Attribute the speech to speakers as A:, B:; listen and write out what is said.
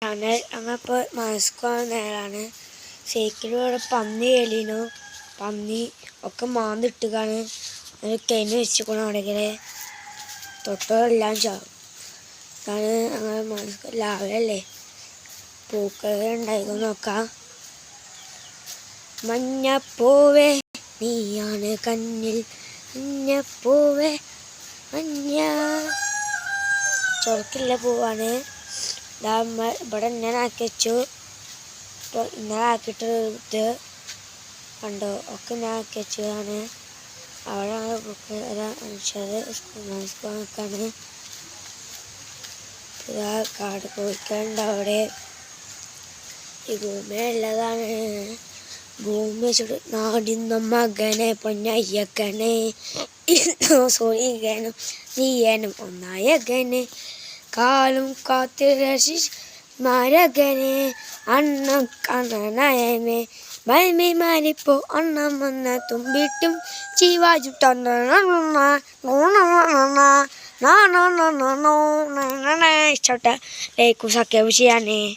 A: ഞങ്ങളിപ്പോൾ മാസ്ക് നേരാണ് സൈക്കിളിലൂടെ പന്നി എലിനു പന്നി ഒക്കെ മാന്തിട്ടുകാണ് കെനി വെച്ചിക്കണം അവിടെ തൊട്ടതെല്ലാം ചാവും. അതാണ് ഞങ്ങൾ മാസ്ക് ലാവല്ലേ പൂക്കൾ ഉണ്ടായിക്കോ നോക്കാം. മഞ്ഞപ്പൂവേ നീയാണ് കണ്ണിൽ മഞ്ഞപ്പൂവേ മഞ്ഞ ചുവക്കില്ല പൂവാണ്. ഇവിടെ ഇങ്ങനെ ആക്കി വെച്ചു. ഇപ്പോൾ ഇങ്ങനെ ആക്കിയിട്ട് ഇത് കണ്ടോ ഒക്കെ ഇങ്ങനെ ആക്കി വെച്ചതാണ്. അവിടെ ബുക്ക് നോക്കാണ്. ഇതാ കാട് കോഴിക്കലുണ്ട് അവിടെ. ഈ ഭൂമിയുള്ളതാണ്. ഭൂമി വെച്ചിട്ട് നാടിന്ന മകനെ പൊന്നയ്യക്കനെ സോറിയനും നീയനും ഒന്നായകനെ കാലും കാത്ത് മരകനെ അണ്ണം കണ്ണനയമേ മൈമി മാനിപ്പോ അണ്ണം വന്ന തുമ്പിട്ടും ചീവാജു ഇഷ്ടപ്പെട്ട ലൈക്കും സബ്സ്ക്രൈബ് ചെയ്യാനേ.